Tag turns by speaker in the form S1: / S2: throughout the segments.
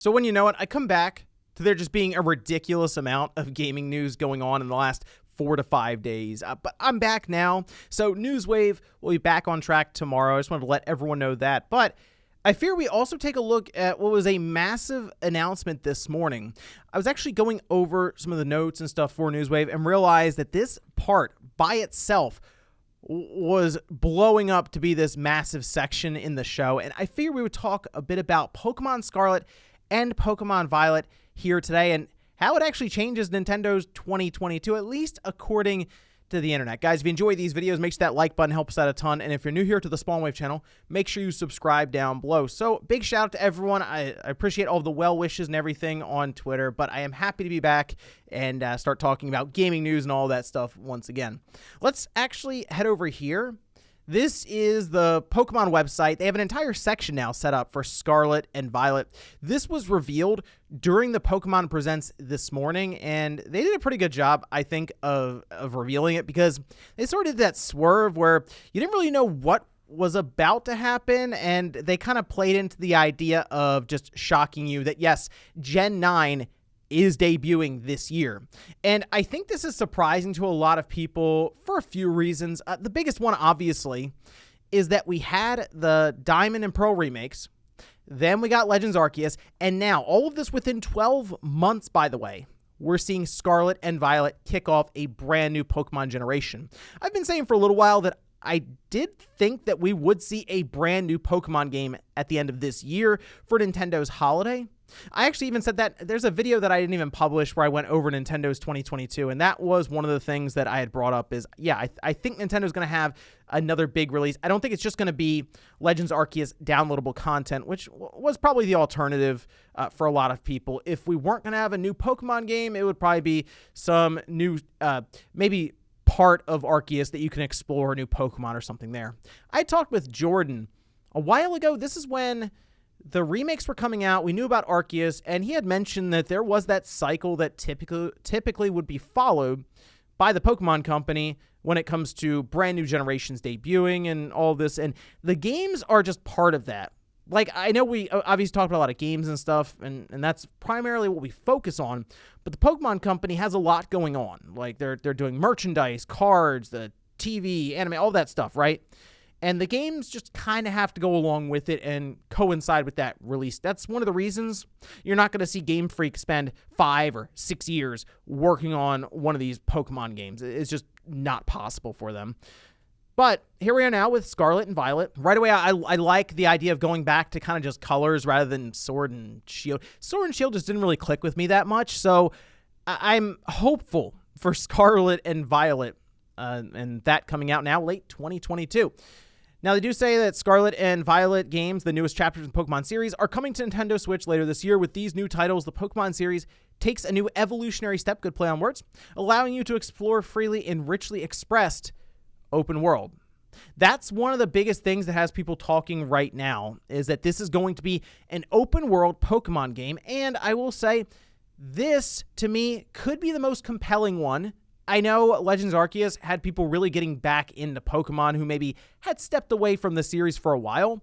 S1: So when you know it, I come back to there just being a ridiculous amount of gaming news going on in the last 4 to 5 days. But I'm back now. So Newswave will be back on track tomorrow. I just wanted to let everyone know that. But I fear we also take a look at what was a massive announcement this morning. I was actually going over some of the notes and stuff for Newswave and realized that this part by itself was blowing up to be this massive section in the show. And I figured we would talk a bit about Pokemon Scarlet and Pokemon Violet here today and how it actually changes Nintendo's 2022, at least according to the internet. Guys, if you enjoy these videos, make sure that like button helps out a ton. And if you're new here to the Spawn Wave channel, make sure you subscribe down below. So big shout out to everyone. I appreciate all the well wishes and everything on Twitter, but I am happy to be back and start talking about gaming news and all that stuff once again. Let's actually head over here. This is the Pokemon website. They have an entire section now set up for Scarlet and Violet. This was revealed during the Pokemon Presents this morning, and they did a pretty good job, I think, of revealing it, because they sort of did that swerve where you didn't really know what was about to happen, and they kind of played into the idea of just shocking you that, yes, Gen 9 is debuting this year. And I think this is surprising to a lot of people for a few reasons. The biggest one, obviously, is that we had the Diamond and Pearl remakes, then we got Legends Arceus, and now, all of this within 12 months, by the way, we're seeing Scarlet and Violet kick off a brand new Pokemon generation. I've been saying for a little while that I did think that we would see a brand new Pokemon game at the end of this year for Nintendo's holiday. I actually even said that there's a video that I didn't even publish where I went over Nintendo's 2022, and that was one of the things that I had brought up is, yeah, I think Nintendo's going to have another big release. I don't think it's just going to be Legends Arceus downloadable content, which was probably the alternative for a lot of people. If we weren't going to have a new Pokemon game, it would probably be some new, maybe part of Arceus that you can explore, a new Pokemon or something there. I talked with Jordan a while ago. This is when the remakes were coming out. We knew about Arceus, and he had mentioned that there was that cycle that typically would be followed by the Pokemon Company when it comes to brand new generations debuting and all this, and the games are just part of that. Like, I know we obviously talked about a lot of games and stuff, and that's primarily what we focus on, but the Pokemon Company has a lot going on. Like, they're doing merchandise, cards, the TV, anime, all that stuff, right? And the games just kind of have to go along with it and coincide with that release. That's one of the reasons you're not going to see Game Freak spend 5 or 6 years working on one of these Pokemon games. It's just not possible for them. But here we are now with Scarlet and Violet. Right away, I like the idea of going back to kind of just colors rather than Sword and Shield. Sword and Shield just didn't really click with me that much, so I'm hopeful for Scarlet and Violet, and that coming out now late 2022. Now, they do say that Scarlet and Violet games, the newest chapters in the Pokemon series, are coming to Nintendo Switch later this year. With these new titles, the Pokemon series takes a new evolutionary step, good play on words, allowing you to explore freely in richly expressed open world. That's one of the biggest things that has people talking right now, is that this is going to be an open world Pokemon game. And I will say, this, to me, could be the most compelling one. I know Legends Arceus had people really getting back into Pokemon who maybe had stepped away from the series for a while.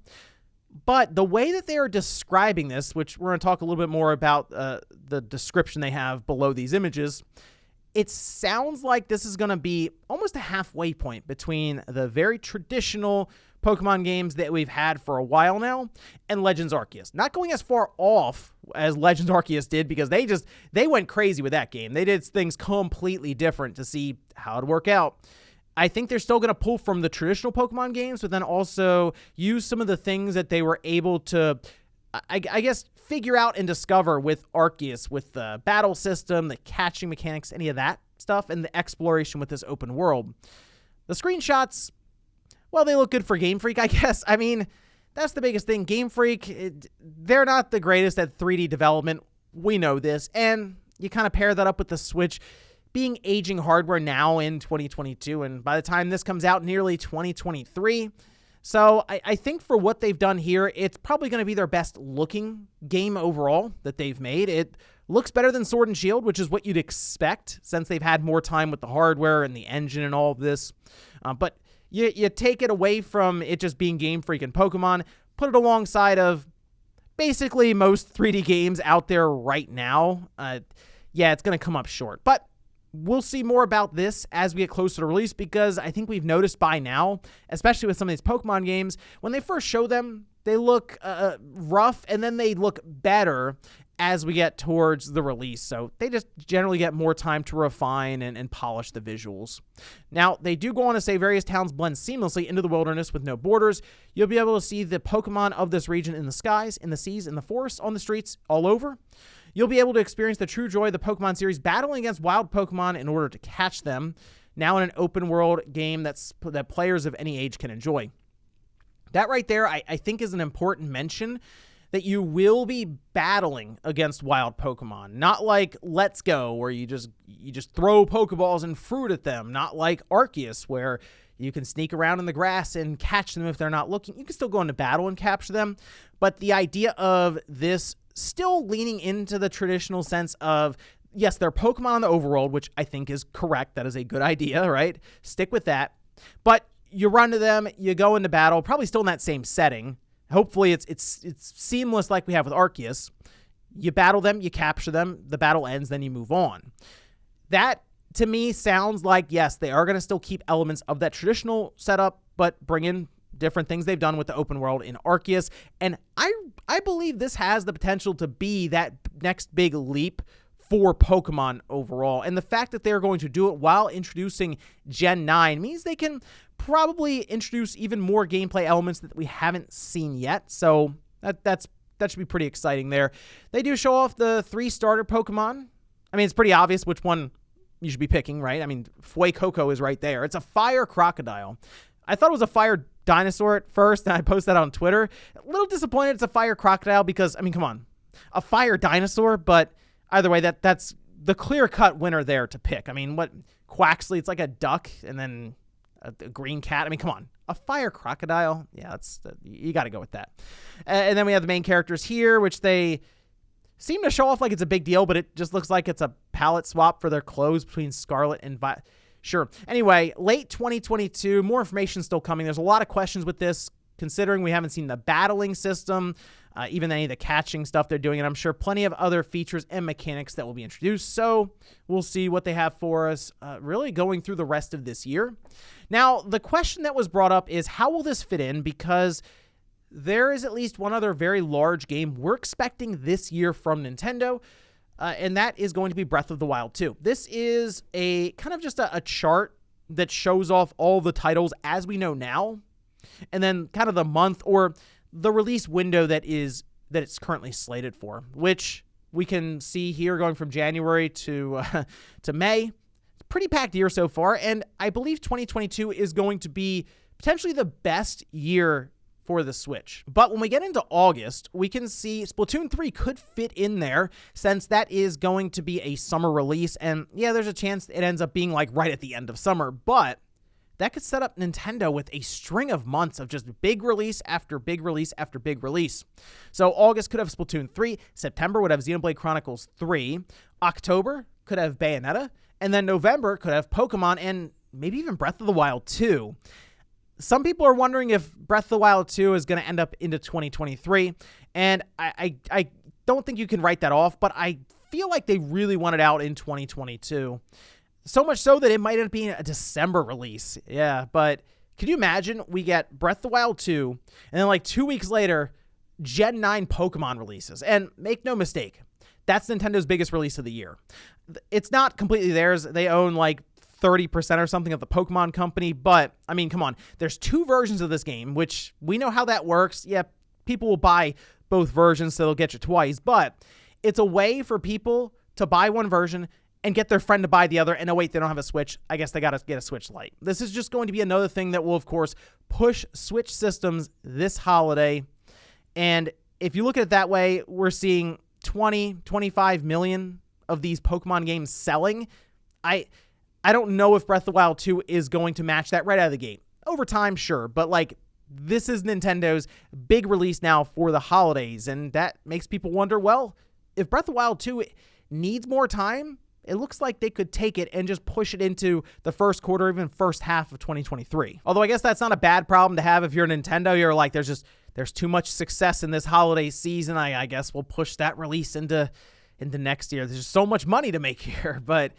S1: But the way that they are describing this, which we're going to talk a little bit more about the description they have below these images, it sounds like this is going to be almost a halfway point between the very traditional Pokemon games that we've had for a while now and Legends Arceus. Not going as far off as Legends Arceus did, because they went crazy with that game. They did things completely different to see how it work out. I think they're still going to pull from the traditional Pokemon games, but then also use some of the things that they were able to, I guess, figure out and discover with Arceus, with the battle system, the catching mechanics, any of that stuff, and the exploration with this open world. The screenshots, well, they look good for Game Freak, I guess. I mean, that's the biggest thing. Game Freak, they're not the greatest at 3D development. We know this. And you kind of pair that up with the Switch being aging hardware now in 2022. And by the time this comes out, nearly 2023. So I think for what they've done here, it's probably going to be their best looking game overall that they've made. It looks better than Sword and Shield, which is what you'd expect since they've had more time with the hardware and the engine and all of this. But you take it away from it just being Game Freak and Pokemon, put it alongside of basically most 3D games out there right now, yeah, it's going to come up short. But we'll see more about this as we get closer to release, because I think we've noticed by now, especially with some of these Pokemon games, when they first show them, they look rough, and then they look better as we get towards the release. So they just generally get more time to refine and polish the visuals. Now, they do go on to say various towns blend seamlessly into the wilderness with no borders. You'll be able to see the Pokemon of this region in the skies, in the seas, in the forests, on the streets, all over. You'll be able to experience the true joy of the Pokemon series battling against wild Pokemon in order to catch them, now in an open world game that players of any age can enjoy. That right there, I think, is an important mention, that you will be battling against wild Pokemon. Not like Let's Go, where you just throw Pokeballs and fruit at them. Not like Arceus, where you can sneak around in the grass and catch them if they're not looking. You can still go into battle and capture them. But the idea of this still leaning into the traditional sense of, yes, they're Pokemon in the overworld, which I think is correct. That is a good idea, right? Stick with that. But you run to them, you go into battle, probably still in that same setting. Hopefully it's seamless like we have with Arceus. You battle them, you capture them, the battle ends, then you move on. That, to me, sounds like, yes, they are going to still keep elements of that traditional setup, but bring in different things they've done with the open world in Arceus. And I believe this has the potential to be that next big leap for Pokemon overall. And the fact that they're going to do it while introducing Gen 9 means they can probably introduce even more gameplay elements that we haven't seen yet. So that should be pretty exciting there. They do show off the 3 starter Pokemon. I mean, it's pretty obvious which one you should be picking, right? I mean, Fuecoco is right there. It's a fire crocodile. I thought it was a fire dinosaur at first, and I posted that on Twitter. A little disappointed it's a fire crocodile because, I mean, come on. A fire dinosaur, but either way, that's the clear-cut winner there to pick. I mean, what, Quaxley, it's like a duck, and then a green cat. I mean, come on. A fire crocodile? Yeah, you got to go with that. And then we have the main characters here, which they seem to show off like it's a big deal, but it just looks like it's a palette swap for their clothes between Scarlet and Sure. Anyway, late 2022, more information still coming. There's a lot of questions with this, considering we haven't seen the battling system, even any of the catching stuff they're doing, and I'm sure plenty of other features and mechanics that will be introduced. So we'll see what they have for us really going through the rest of this year. Now, the question that was brought up is, how will this fit in? Because there is at least one other very large game we're expecting this year from Nintendo, and that is going to be Breath of the Wild 2. This is a kind of just a chart that shows off all the titles as we know now, and then kind of the month or the release window that it's currently slated for, which we can see here going from January to May. It's a pretty packed year so far, and I believe 2022 is going to be potentially the best year for the Switch. But when we get into August, we can see Splatoon 3 could fit in there, since that is going to be a summer release, and yeah, there's a chance it ends up being like right at the end of summer, but that could set up Nintendo with a string of months of just big release after big release after big release. So August could have Splatoon 3, September would have Xenoblade Chronicles 3, October could have Bayonetta, and then November could have Pokemon and maybe even Breath of the Wild 2. Some people are wondering if Breath of the Wild 2 is going to end up into 2023, and I don't think you can write that off, but I feel like they really want it out in 2022. So much so that it might end up being a December release. Yeah, but could you imagine we get Breath of the Wild 2, and then like 2 weeks later, Gen 9 Pokemon releases? And make no mistake, that's Nintendo's biggest release of the year. It's not completely theirs. They own like 30% or something of the Pokemon company, but I mean, come on. There's 2 versions of this game, which we know how that works. Yeah, people will buy both versions, so they'll get you twice, but it's a way for people to buy one version and get their friend to buy the other, and oh wait, they don't have a Switch. I guess they got to get a Switch Lite. This is just going to be another thing that will, of course, push Switch systems this holiday. And if you look at it that way, we're seeing 20, 25 million of these Pokemon games selling. I don't know if Breath of the Wild 2 is going to match that right out of the gate. Over time, sure, but like, this is Nintendo's big release now for the holidays, and that makes people wonder, well, if Breath of the Wild 2 needs more time, it looks like they could take it and just push it into the first quarter, even first half of 2023. Although I guess that's not a bad problem to have if you're Nintendo. You're like, there's there's too much success in this holiday season. I guess we'll push that release into next year. There's just so much money to make here. But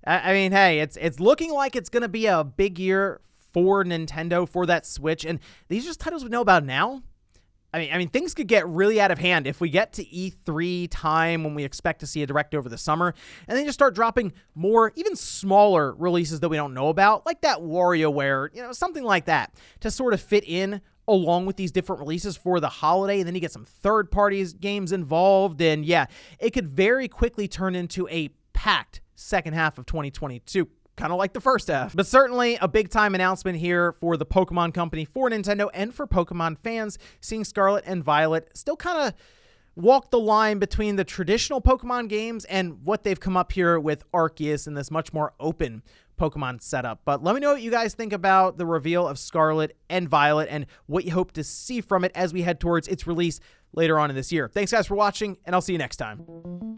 S1: I mean, hey, it's looking like it's going to be a big year for Nintendo for that Switch. And these are just titles we know about now. I mean, things could get really out of hand if we get to E3 time when we expect to see a direct over the summer, and then just start dropping more, even smaller releases that we don't know about, like that WarioWare, something like that, to sort of fit in along with these different releases for the holiday. And then you get some third-party games involved, and yeah, it could very quickly turn into a packed second half of 2022. Kind of like the first half. But certainly a big time announcement here for the Pokemon Company, for Nintendo, and for Pokemon fans, seeing Scarlet and Violet still kind of walk the line between the traditional Pokemon games and what they've come up here with Arceus and this much more open Pokemon setup. But let me know what you guys think about the reveal of Scarlet and Violet and what you hope to see from it as we head towards its release later on in this year. Thanks guys for watching, and I'll see you next time.